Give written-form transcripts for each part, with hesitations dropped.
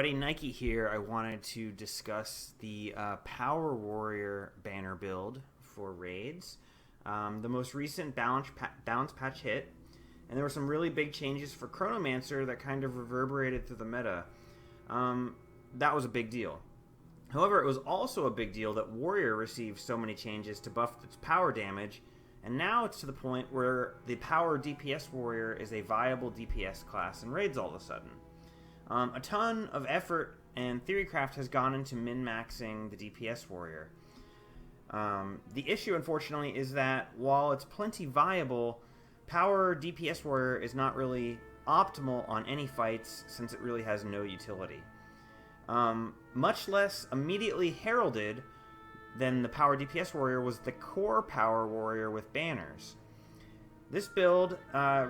everybody, Nike here. I wanted to discuss the Power Warrior banner build for raids. The most recent balance patch hit, and there were some really big changes for Chronomancer that kind of reverberated through the meta. That was a big deal. However, it was also a big deal that Warrior received so many changes to buff its power damage, and now it's to the point where the Power DPS Warrior is a viable DPS class in raids all of a sudden. A ton of effort and theorycraft has gone into min-maxing the DPS Warrior. The issue, unfortunately, is that while it's plenty viable, Power DPS Warrior is not really optimal on any fights since it really has no utility. Much less immediately heralded than the Power DPS Warrior was the Core Power Warrior with banners. This build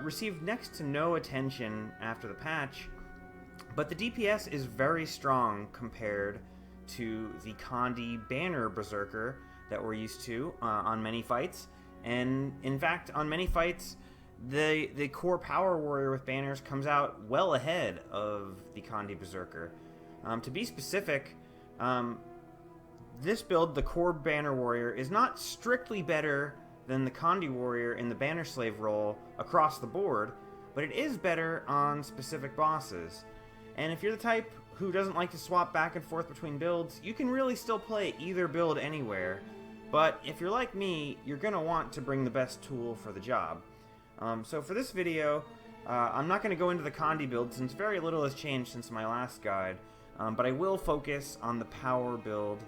received next to no attention after the patch, but the DPS is very strong compared to the Condi Banner Berserker that we're used to on many fights. And in fact, on many fights, the Core Power Warrior with banners comes out well ahead of the Condi Berserker. To be specific, this build, the Core Banner Warrior, is not strictly better than the Condi Warrior in the Banner Slave role across the board, but it is better on specific bosses. And if you're the type who doesn't like to swap back and forth between builds, you can really still play either build anywhere. But if you're like me, you're going to want to bring the best tool for the job. So for this video, I'm not going to go into the Condi build since very little has changed since my last guide, but I will focus on the power build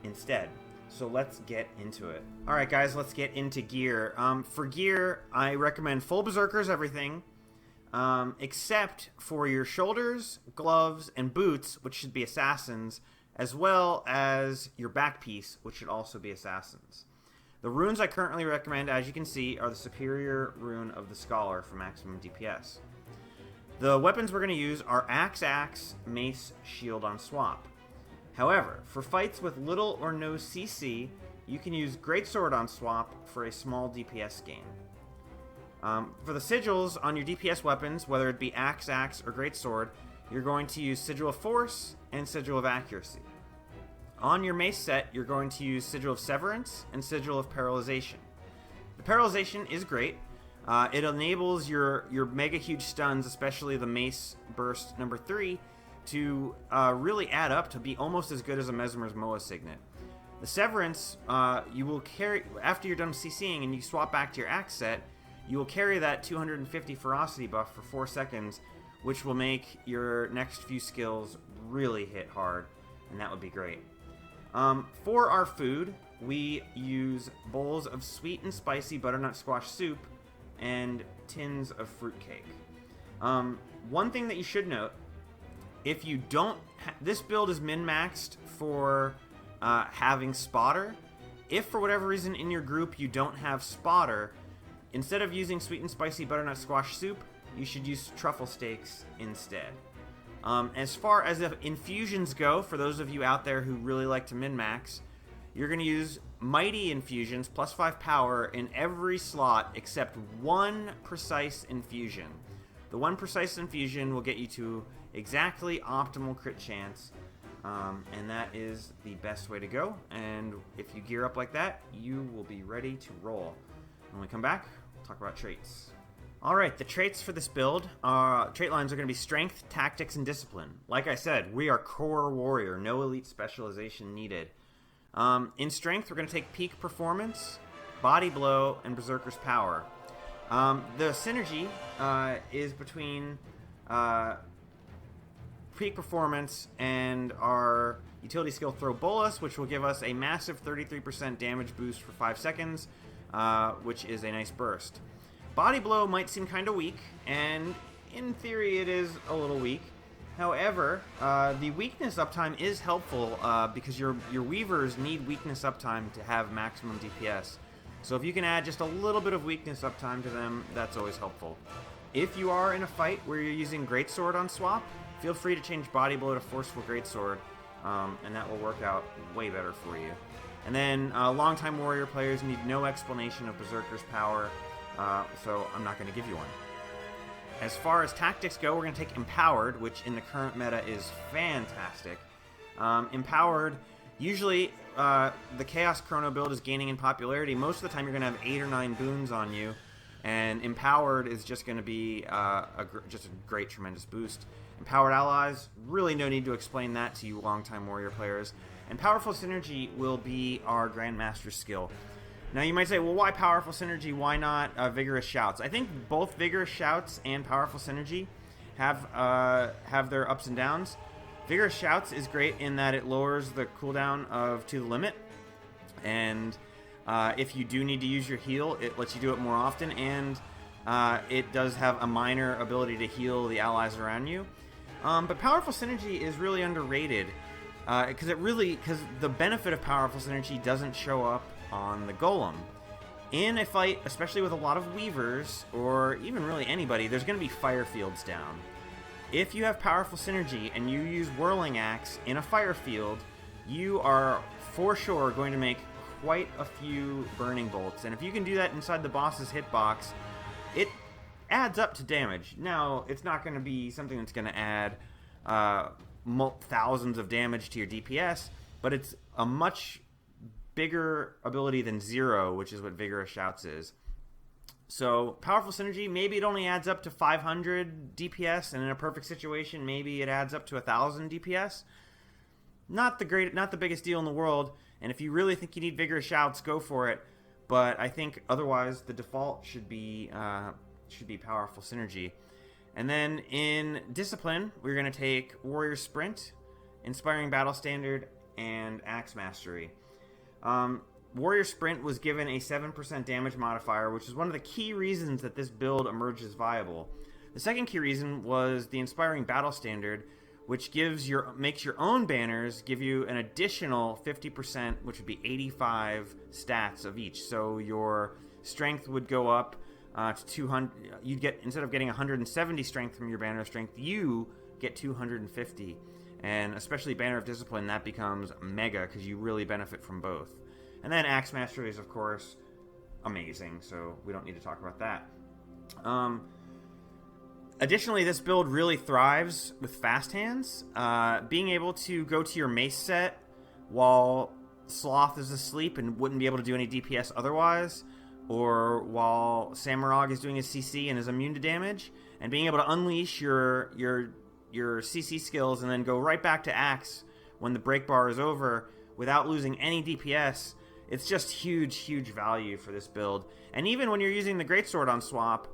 instead. So let's get into it. Alright guys, let's get into gear. For gear, I recommend full Berserkers everything, except for your shoulders, gloves, and boots, which should be Assassins, as well as your back piece, which should also be Assassins. The runes I currently recommend, as you can see, are the Superior Rune of the Scholar for maximum DPS. The weapons we're going to use are Axe, Mace, Shield on swap. However, for fights with little or no CC, you can use Greatsword on swap for a small DPS gain. For the sigils on your DPS weapons, whether it be Axe or Greatsword, you're going to use Sigil of Force and Sigil of Accuracy. On your mace set, you're going to use Sigil of Severance and Sigil of Paralyzation. The Paralyzation is great. It enables your mega huge stuns, especially the Mace Burst number 3, to really add up to be almost as good as a Mesmer's Moa Signet. The Severance, you will carry, after you're done CCing and you swap back to your Axe set, you will carry that 250 ferocity buff for 4 seconds, which will make your next few skills really hit hard, and that would be great. For our food, we use bowls of sweet and spicy butternut squash soup and tins of fruitcake. One thing that you should note, if you don't, this build is min-maxed for having Spotter. If for whatever reason in your group you don't have Spotter, instead of using sweet and spicy butternut squash soup, you should use truffle steaks instead. As far as the infusions go, for those of you out there who really like to min-max, you're going to use Mighty Infusions, plus 5 power, in every slot except one precise infusion. The one precise infusion will get you to exactly optimal crit chance, and that is the best way to go. And if you gear up like that, you will be ready to roll. When we come back, we'll talk about traits. Alright, the traits for this build, trait lines are going to be Strength, Tactics, and Discipline. Like I said, we are Core Warrior, no elite specialization needed. In Strength, we're going to take Peak Performance, Body Blow, and Berserker's Power. The synergy is between Peak Performance and our utility skill Throw Bolus, which will give us a massive 33% damage boost for 5 seconds, which is a nice burst. Body Blow might seem kind of weak, and in theory it is a little weak. However, the weakness uptime is helpful because your Weavers need weakness uptime to have maximum DPS. So if you can add just a little bit of weakness uptime to them, that's always helpful. If you are in a fight where you're using Greatsword on swap, feel free to change Body Blow to Forceful Greatsword, and that will work out way better for you. And then longtime Warrior players need no explanation of Berserker's power, so I'm not going to give you one. As far as tactics go, we're going to take Empowered, which in the current meta is fantastic. Empowered, usually the Chaos Chrono build is gaining in popularity. Most of the time you're going to have 8 or 9 boons on you, and Empowered is just going to be just a great, tremendous boost. Empowered Allies, really no need to explain that to you longtime Warrior players. And Powerful Synergy will be our Grandmaster skill. Now you might say, well, why Powerful Synergy? Why not Vigorous Shouts? I think both Vigorous Shouts and Powerful Synergy have their ups and downs. Vigorous Shouts is great in that it lowers the cooldown of To the Limit, and if you do need to use your heal, it lets you do it more often, and it does have a minor ability to heal the allies around you. But Powerful Synergy is really underrated, because the benefit of Powerful Synergy doesn't show up on the Golem. In a fight, especially with a lot of Weavers, or even really anybody, there's going to be fire fields down. If you have Powerful Synergy and you use Whirling Axe in a fire field, you are for sure going to make quite a few Burning Bolts. And if you can do that inside the boss's hitbox, it adds up to damage. Now, it's not going to be something that's going to add thousands of damage to your DPS, but it's a much bigger ability than 0, which is what Vigorous Shouts is. So, Powerful Synergy, maybe it only adds up to 500 DPS, and in a perfect situation, maybe it adds up to 1,000 DPS. Not the biggest deal in the world, and if you really think you need Vigorous Shouts, go for it. But I think otherwise, the default should be Powerful Synergy. And then in Discipline, we're going to take Warrior Sprint, Inspiring Battle Standard, and Axe Mastery. Warrior Sprint was given a 7% damage modifier, which is one of the key reasons that this build emerges viable. The second key reason was the Inspiring Battle Standard, which makes your own banners give you an additional 50%, which would be 85 stats of each. So your strength would go up to 200. You'd get, instead of getting 170 strength from your banner of strength, you get 250. And especially Banner of Discipline, that becomes mega because you really benefit from both. And then Axe Mastery is, of course, amazing, so we don't need to talk about that. Additionally, this build really thrives with fast hands. Being able to go to your mace set while Sloth is asleep and wouldn't be able to do any DPS otherwise, or while Samurag is doing his CC and is immune to damage, and being able to unleash your CC skills and then go right back to Axe when the break bar is over without losing any DPS, it's just huge value for this build. And even when you're using the Greatsword on swap,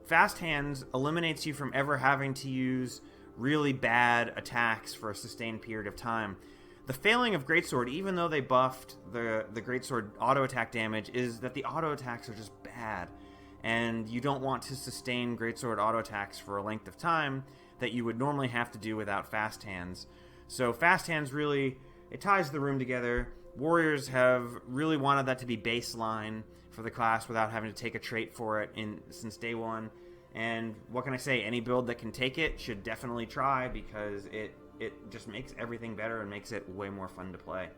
Fast Hands eliminates you from ever having to use really bad attacks for a sustained period of time. The failing of Greatsword, even though they buffed the Greatsword auto attack damage, is that the auto attacks are just bad. And you don't want to sustain Greatsword auto attacks for a length of time that you would normally have to do without Fast Hands. So Fast Hands really, it ties the room together. Warriors have really wanted that to be baseline for the class without having to take a trait for it since day one. And what can I say? Any build that can take it should definitely try, because it just makes everything better and makes it way more fun to play.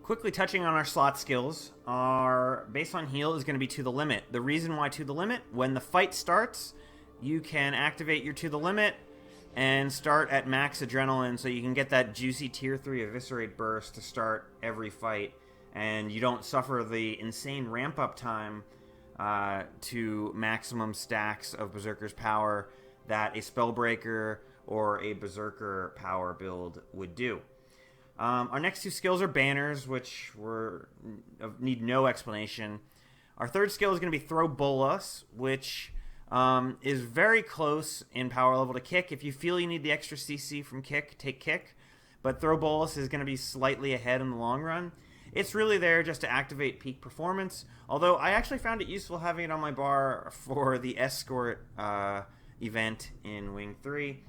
Quickly touching on our slot skills, our base on heal is going to be To the Limit. The reason why To the Limit, when the fight starts, you can activate your To the Limit and start at max adrenaline, so you can get that juicy tier 3 eviscerate burst to start every fight, and you don't suffer the insane ramp up time to maximum stacks of Berserker's power that a Spellbreaker or a Berserker power build would do. Our next two skills are banners, which need no explanation. Our third skill is going to be Throw Bolas, which is very close in power level to Kick. If you feel you need the extra CC from Kick, take Kick. But Throw Bolas is going to be slightly ahead in the long run. It's really there just to activate peak performance, although I actually found it useful having it on my bar for the Escort event in Wing 3.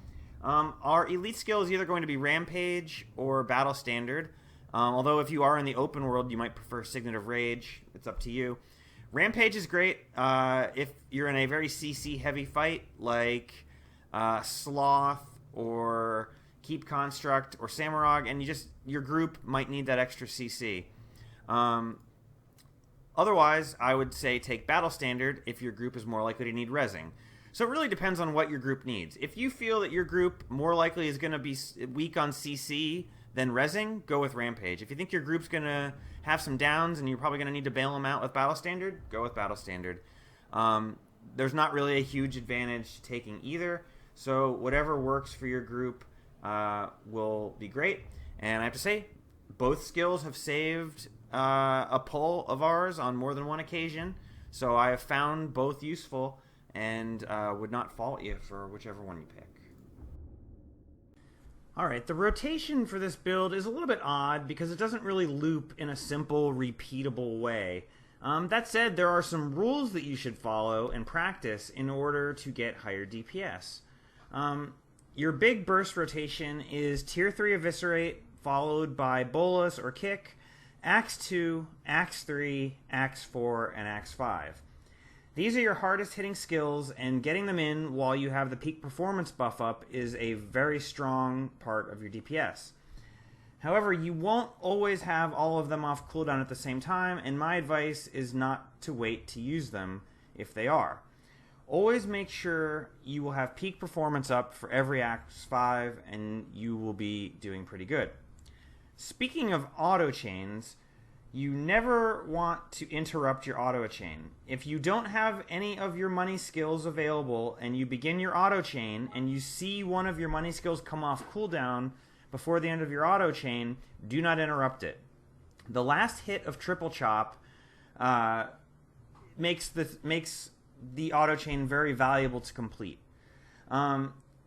Our elite skill is either going to be Rampage or Battle Standard, although if you are in the open world, you might prefer Signet of Rage. It's up to you. Rampage is great if you're in a very CC-heavy fight, like Sloth or Keep Construct or Samurag, and your group might need that extra CC. Otherwise, I would say take Battle Standard if your group is more likely to need rezzing. So it really depends on what your group needs. If you feel that your group more likely is going to be weak on CC than Rezzing, go with Rampage. If you think your group's going to have some downs and you're probably going to need to bail them out with Battle Standard, go with Battle Standard. There's not really a huge advantage to taking either, so whatever works for your group will be great. And I have to say, both skills have saved a pull of ours on more than one occasion, so I have found both useful and would not fault you for whichever one you pick. Alright, the rotation for this build is a little bit odd because it doesn't really loop in a simple, repeatable way. That said, there are some rules that you should follow and practice in order to get higher DPS. Your big burst rotation is Tier 3 Eviscerate, followed by Bolus or Kick, Axe 2, Axe 3, Axe 4, and Axe 5. These are your hardest hitting skills, and getting them in while you have the peak performance buff up is a very strong part of your DPS. However, you won't always have all of them off cooldown at the same time, and my advice is not to wait to use them if they are. Always make sure you will have peak performance up for every Axe 5, and you will be doing pretty good. Speaking of auto chains, you never want to interrupt your auto chain. If you don't have any of your money skills available and you begin your auto chain and you see one of your money skills come off cooldown before the end of your auto chain, do not interrupt it. The last hit of triple chop makes the auto chain very valuable to complete.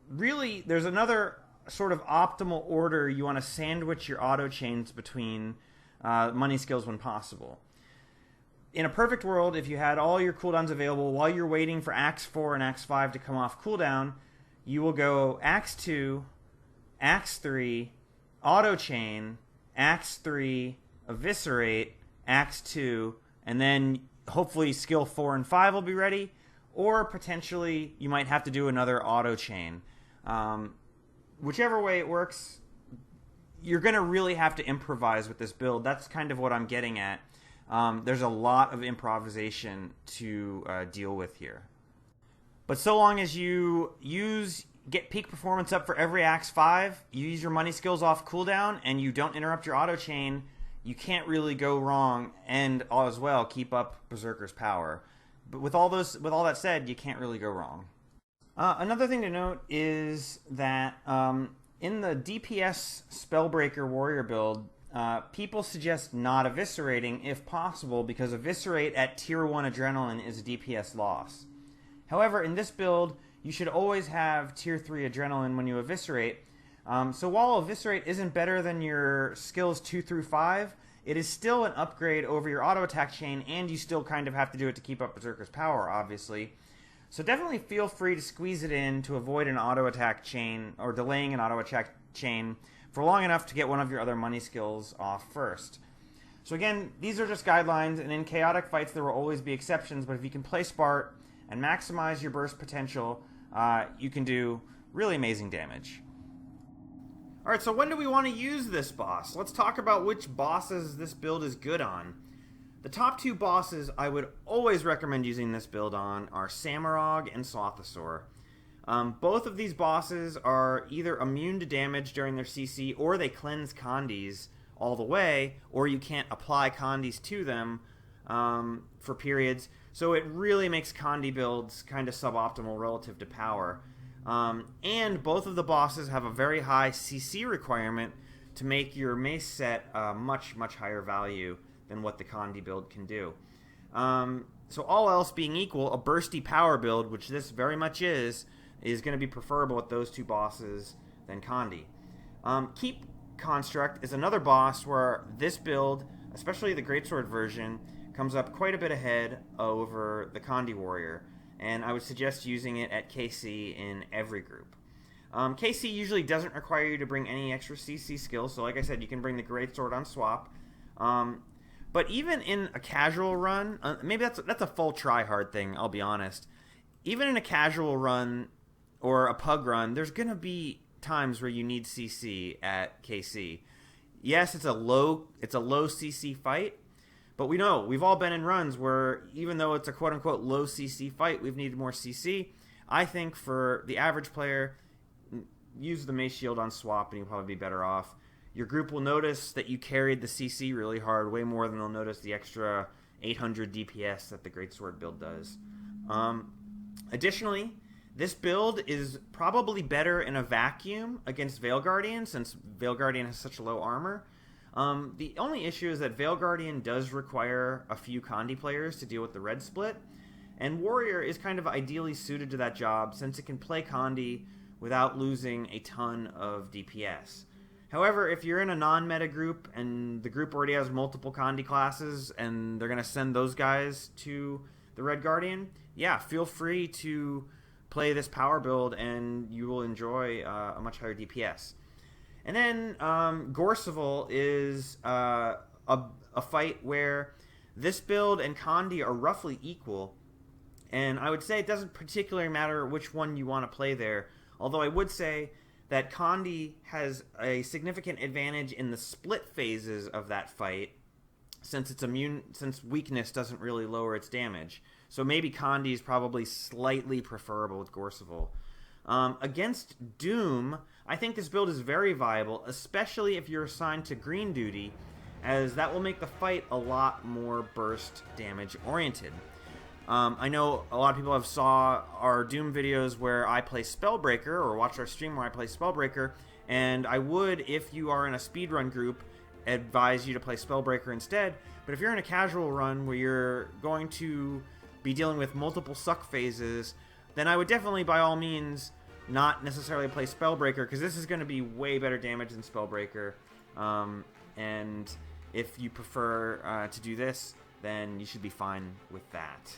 Really, there's another sort of optimal order you want to sandwich your auto chains between money skills when possible. In a perfect world, if you had all your cooldowns available while you're waiting for Axe 4 and Axe 5 to come off cooldown, you will go Axe 2, Axe 3, Auto Chain, Axe 3, Eviscerate, Axe 2, and then hopefully skill 4 and 5 will be ready, or potentially you might have to do another Auto Chain. Whichever way it works, you're going to really have to improvise with this build. That's kind of what I'm getting at. There's a lot of improvisation to deal with here. But so long as you get peak performance up for every Axe 5, you use your money skills off cooldown, and you don't interrupt your auto chain, you can't really go wrong, and as well keep up Berserker's power. But with all that said, you can't really go wrong. Another thing to note is that in the DPS Spellbreaker Warrior build, people suggest not eviscerating if possible because eviscerate at tier 1 adrenaline is a DPS loss. However, in this build, you should always have tier 3 adrenaline when you eviscerate. So while eviscerate isn't better than your skills 2 through 5, it is still an upgrade over your auto attack chain, and you still kind of have to do it to keep up Berserker's power, obviously. So definitely feel free to squeeze it in to avoid an auto attack chain or delaying an auto attack chain for long enough to get one of your other money skills off first. So again, these are just guidelines, and in chaotic fights there will always be exceptions, but if you can play Spart and maximize your burst potential, you can do really amazing damage. Alright, so when do we want to use this boss? Let's talk about which bosses this build is good on. The top two bosses I would always recommend using this build on are Samurog and Slothosaur. Both of these bosses are either immune to damage during their CC, or they cleanse Condis all the way, or you can't apply Condis to them for periods. So it really makes Condi builds kind of suboptimal relative to power. And both of the bosses have a very high CC requirement to make your mace set much, much higher value than what the Condi build can do. So all else being equal, a bursty power build, which this very much is going to be preferable with those two bosses than Condi. Keep Construct is another boss where this build, especially the Greatsword version, comes up quite a bit ahead over the Condi Warrior, and I would suggest using it at KC in every group. KC usually doesn't require you to bring any extra CC skills, so like I said, you can bring the Greatsword on swap. But even in a casual run, maybe that's a full try-hard thing, I'll be honest. Even in a casual run or a pug run, there's going to be times where you need CC at KC. Yes, it's a low CC fight, but we know, we've all been in runs where even though it's a quote-unquote low CC fight, we've needed more CC. I think for the average player, use the Mace Shield on swap and you'll probably be better off. Your group will notice that you carried the CC really hard, way more than they'll notice the extra 800 DPS that the Greatsword build does. Additionally, this build is probably better in a vacuum against Veil Guardian, since Veil Guardian has such low armor. The only issue is that Veil Guardian does require a few Condi players to deal with the red split, and Warrior is kind of ideally suited to that job since it can play Condi without losing a ton of DPS. However, if you're in a non-meta group and the group already has multiple Condi classes and they're going to send those guys to the Red Guardian, yeah, feel free to play this power build and you will enjoy a much higher DPS. And then Gorseval is a fight where this build and Condi are roughly equal, and I would say it doesn't particularly matter which one you want to play there, although I would say that Condi has a significant advantage in the split phases of that fight, since weakness doesn't really lower its damage. So maybe Condi is probably slightly preferable with Gorseval. Against Doom, I think this build is very viable, especially if you're assigned to green duty, as that will make the fight a lot more burst damage oriented. I know a lot of people have saw our Doom videos where I play Spellbreaker, or watched our stream where I play Spellbreaker, and I would, if you are in a speedrun group, advise you to play Spellbreaker instead. But if you're in a casual run where you're going to be dealing with multiple suck phases, then I would definitely, by all means, not necessarily play Spellbreaker, because this is going to be way better damage than Spellbreaker. And if you prefer to do this, then you should be fine with that.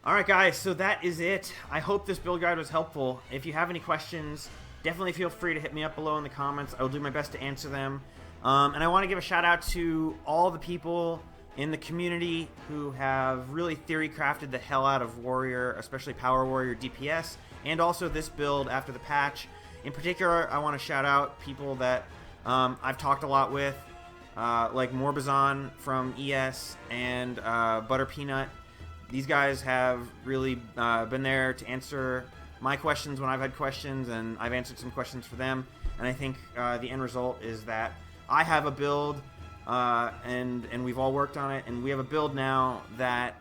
Alright guys, so that is it. I hope this build guide was helpful. If you have any questions, definitely feel free to hit me up below in the comments. I will do my best to answer them. And I want to give a shout out to all the people in the community who have really theory crafted the hell out of Warrior, especially Power Warrior DPS, and also this build after the patch. In particular, I want to shout out people that I've talked a lot with, like Morbazon from ES and Butter Peanut. These guys have really been there to answer my questions when I've had questions, and I've answered some questions for them. And I think the end result is that I have a build, and we've all worked on it, and we have a build now that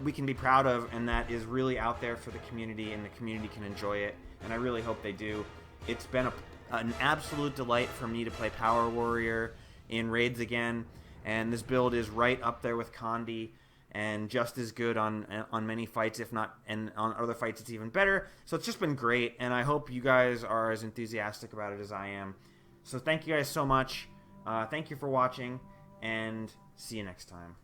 we can be proud of, and that is really out there for the community, and the community can enjoy it, and I really hope they do. It's been an absolute delight for me to play Power Warrior in raids again, and this build is right up there with Condi, and just as good on many fights, if not, and on other fights it's even better. So it's just been great, and I hope you guys are as enthusiastic about it as I am. So thank you guys so much. Thank you for watching, and see you next time.